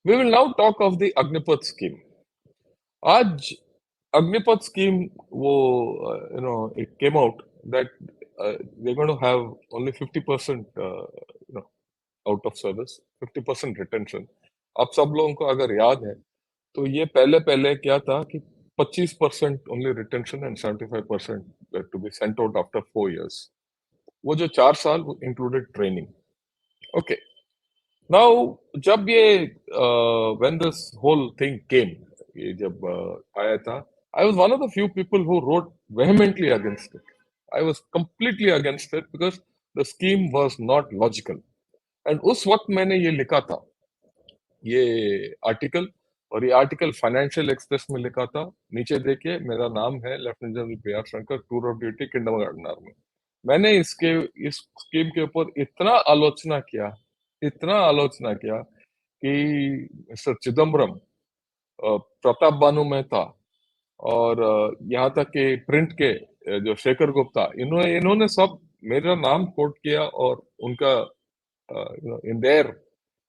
We will now talk of the Agnipath scheme. आज Agnipath scheme, वो it came out that they're going to have only 50% out of service, 50% retention. आप सब लोगों को अगर याद है तो ये पहले पहले क्या था कि 25% only retention and 75% were to be sent out after 4 years. वो जो 4 साल included training. Okay. Now जब ये when this whole thing came, ये जब आया था, I was one of the few people who wrote vehemently against it. I was completely against it because the scheme was not logical. And उस वक्त मैंने ये लिखा था, ये आर्टिकल, और ये आर्टिकल फाइनेंशियल एक्सप्रेस में लिखा था. नीचे देखिए, मेरा नाम है lieutenant general P R. Shankar, tour of duty kindergarten army. मैंने इस स्कीम के ऊपर इतना आलोचना किया कि मिस्टर चिदम्बरम, प्रताप बानू मेहता और यहाँ तक कि प्रिंट के जो शेखर गुप्ता, इन्होंने सब मेरा नाम कोट किया और उनका in their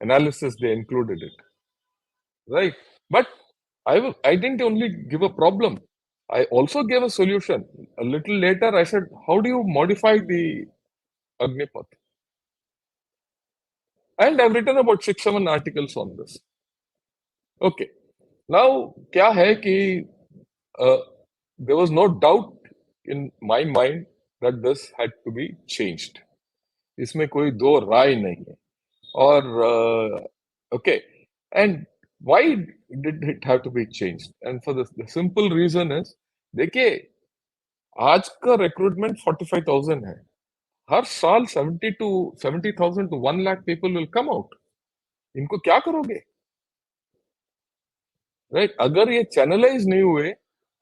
analysis they included it, right? But I didn't only give a problem, I also gave a solution. A little later I said, how do you modify the Agnipath? And I've written about 6-7 articles on this. Okay, now क्या है कि there was no doubt in my mind that this had to be changed. इसमें कोई दो राय नहीं है. और okay, and why did it have to be changed? And for the simple reason is, देखिए, आज का रिक्रूटमेंट 45,000 है. हर साल 70,000 to 1 lakh people will come out. इनको क्या करोगे, राइट? अगर ये चैनलाइज नहीं हुए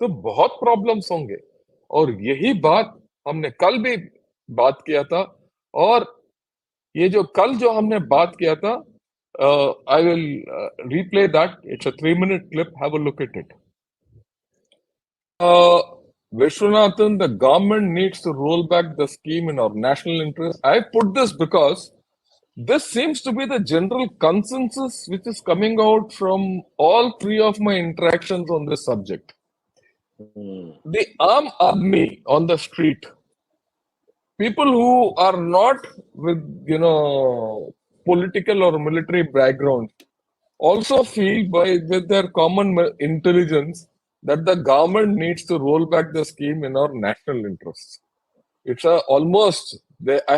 तो बहुत प्रॉब्लम्स होंगे. और यही बात हमने कल भी बात किया था. और ये जो कल जो हमने बात किया था, I will replay that. It's a 3-minute clip. Have a look at it. Vishwanathan, the government needs to roll back the scheme in our national interest. I put this because this seems to be the general consensus which is coming out from all three of my interactions on this subject. The Aam Aadmi on the street, people who are not with, political or military background, also feel with their common intelligence that the government needs to roll back the scheme in our national interests. It's I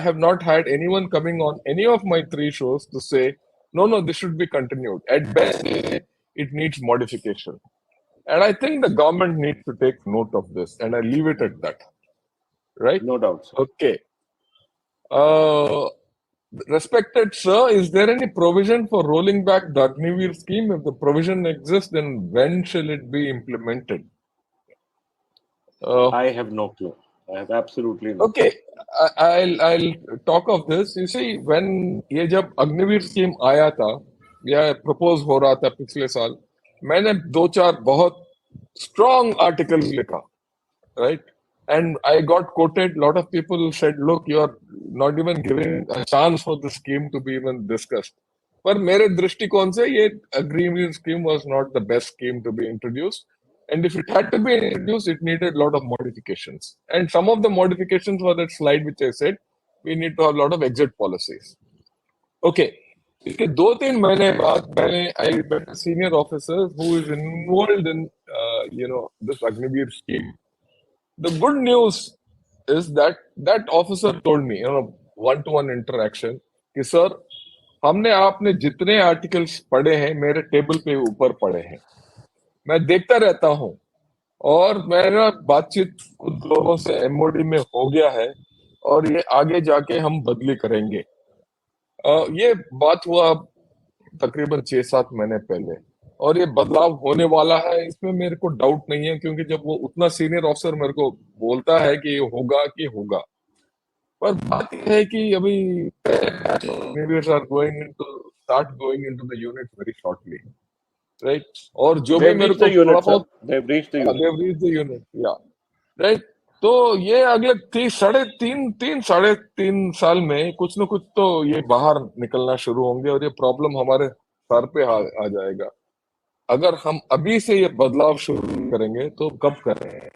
have not had anyone coming on any of my 3 shows to say, no, this should be continued. At best, it needs modification. And I think the government needs to take note of this, and I leave it at that. Right? No doubt, sir. Okay. Respected sir, is there any provision for rolling back the Agniveer scheme? If the provision exists, then when shall it be implemented? I have no clue. I have absolutely no Okay, I'll talk of this. You see, when ये जब Agniveer scheme आया था या propose हो रहा था पिछले साल, मैंने 2-4 बहुत strong articles लिखा, right? And I got quoted. A lot of people said, look, you're not even giving a chance for the scheme to be even discussed. पर मेरे दृष्टिकोण से ये Agniveer scheme was not the best scheme to be introduced. And if it had to be introduced, it needed a lot of modifications. And some of the modifications were that slide which I said, we need to have a lot of exit policies. Okay. इसके 2-3 महीने बाद I met a senior officer who is involved in this Agniveer scheme. The good news is that officer told me, one-to-one interaction, कि sir, हमने आपने जितने articles पढ़े हैं मेरे टेबल पे ऊपर पढ़े हैं, मैं देखता रहता हूं, और मेरा बातचीत कुछ लोगों से एमओडी में हो गया है, और ये आगे जाके हम बदली करेंगे. ये बात हुआ तकरीबन 6-7 महीने पहले, और ये बदलाव होने वाला है, इसमें मेरे को डाउट नहीं है, क्योंकि जब वो उतना सीनियर ऑफिसर मेरे को बोलता है कि ये होगा. पर बात यह है कि अभी are start going into the unit very shortly, right? और जो भी मेरे को they've reached the unit, yeah, right? तो ये अगले 3.5 साल में कुछ न कुछ तो ये बाहर निकलना शुरू होंगे, और ये प्रॉब्लम हमारे सर पे आ जाएगा। अगर हम अभी से ये बदलाव शुरू करेंगे तो कब करेंगे?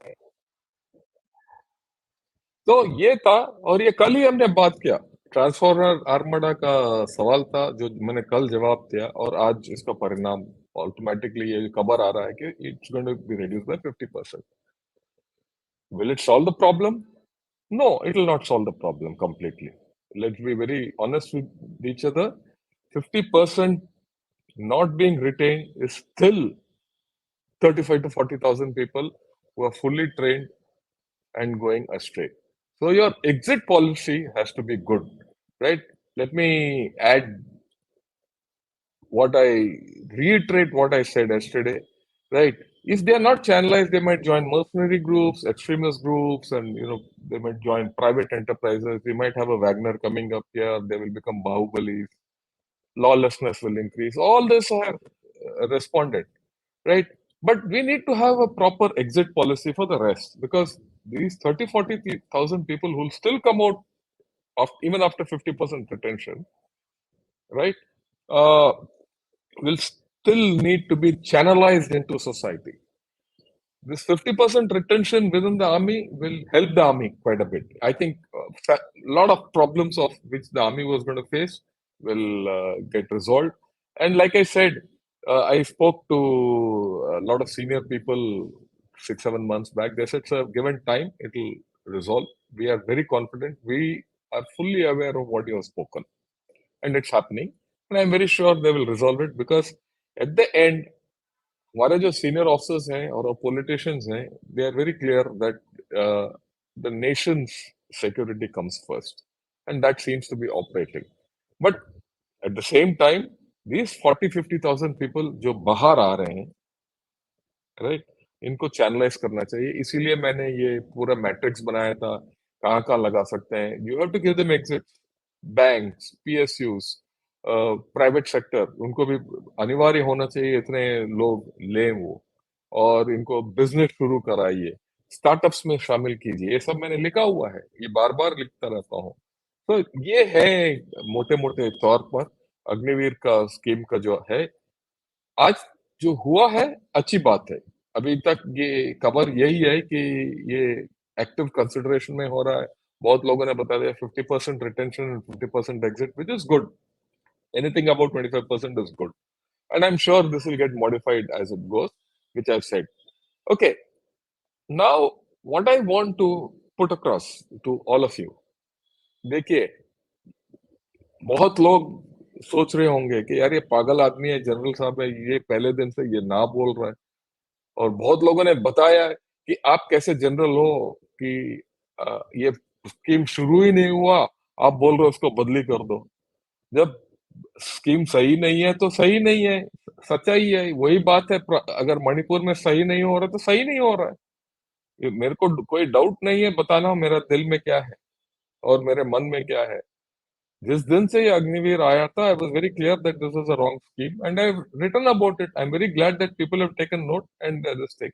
तो ये था, और ये कल ही हमने बात किया। ट्रांसफॉर्मर आर्मडा का सवाल था जो मैंने कल जवाब दिया, और आज इसका परिणाम ऑटोमेटिकली ये खबर आ रहा है कि it's going to be reduce by 50%। Will it solve the problem? No, it will not solve the problem completely. Let's be very honest with each other. 50% not being retained is still 35 to 40,000 people who are fully trained and going astray. So your exit policy has to be good, right? Let me add reiterate what I said yesterday, right? If they are not channelized, they might join mercenary groups, extremist groups, and they might join private enterprises. They might have a Wagner coming up here. They will become Bahubalis. Lawlessness will increase. All this I have responded, right? But we need to have a proper exit policy for the rest, because these 30, 40,000 people who will still come out even after 50% retention, right? Uh, will still need to be channelized into society. This 50% retention within the army will help the army quite a bit. I think a lot of problems of which the army was going to face will get resolved. And like I said, I spoke to a lot of senior people 6, 7 months back. They said, sir, given time, it will resolve. We are very confident. We are fully aware of what you have spoken, and it's happening. And I'm very sure they will resolve it, because at the end, हमारे जो senior officers हैं और politicians हैं, they are very clear that the nation's security comes first, and that seems to be operating. But at the same time, these 40-50,000 people जो बाहर आ रहे हैं, right, इनको चैनलाइज करना चाहिए. इसीलिए मैंने ये पूरा मैट्रिक्स बनाया था, कहाँ कहाँ लगा सकते हैं. You have to give them exit. Banks, PSUs, private sector, उनको भी अनिवार्य होना चाहिए इतने लोग लें वो, और इनको बिजनेस शुरू कराइए, स्टार्टअप्स में शामिल कीजिए. ये सब मैंने लिखा हुआ है, ये बार बार लिखता रहता हूँ. तो ये है मोटे मोटे तौर पर अग्निवीर का स्कीम का जो है. आज जो हुआ है, अच्छी बात है. अभी तक ये खबर यही है कि ये एक्टिव कंसिडरेशन में हो रहा है. बहुत लोगों ने बता दिया 50% retention and 50% exit, which is good. Anything about 25% is good. And I'm sure this will get modified as it goes, which I've said. Okay, now what I want to put across to all of you. देखिए, बहुत लोग सोच रहे होंगे कि यार ये पागल आदमी है, जनरल साहब है, ये पहले दिन से ये ना बोल रहा है. और बहुत लोगों ने बताया है कि आप कैसे जनरल हो कि ये स्कीम शुरू ही नहीं हुआ, आप बोल रहे हो उसको बदली कर दो. जब स्कीम सही नहीं है तो सही नहीं है, सच्चाई है. वही बात है, अगर मणिपुर में सही नहीं हो रहा तो सही नहीं हो रहा है. मेरे को कोई डाउट नहीं है बताना मेरा दिल में क्या है और मेरे मन में क्या है. जिस दिन से ये अग्निवीर आया था, I was very clear that this was a wrong scheme, and I have written about it. I am very glad that people have taken note and this thing.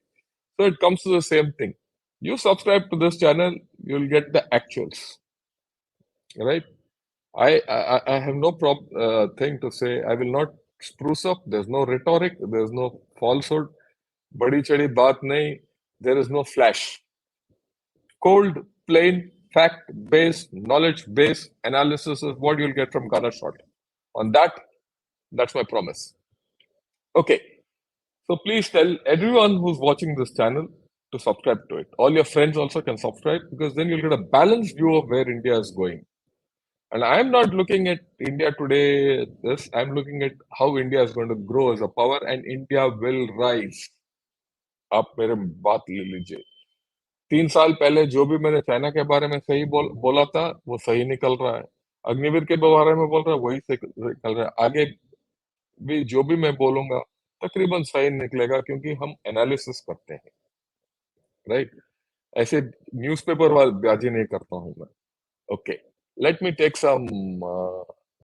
So it comes to the same thing. You subscribe to this channel, you'll get the actuals, right? I have no thing to say. I will not spruce up. There's no rhetoric. There's no falsehood. बड़ी चढ़ी बात नहीं. There is no flash. Cold, plain, fact-based, knowledge-based analysis is what you'll get from Ghana Short. On that, that's my promise. Okay. So please tell everyone who's watching this channel to subscribe to it. All your friends also can subscribe, because then you'll get a balanced view of where India is going. And I'm not looking at India today, I'm looking at how India is going to grow as a power, and India will rise. आप मेरे बात ले लीजिए. 3 साल पहले जो भी मैंने चाइना के बारे में सही बोला था, वो सही निकल रहा है. अग्निवीर के बारे में बोल रहा है, वही निकल रहा है. आगे भी जो भी मैं बोलूंगा तकरीबन सही निकलेगा, क्योंकि हम एनालिसिस करते हैं, राइट. ऐसे न्यूज़पेपर बाजी नहीं करता हूं मैं. ओके, लेट मी टेक सम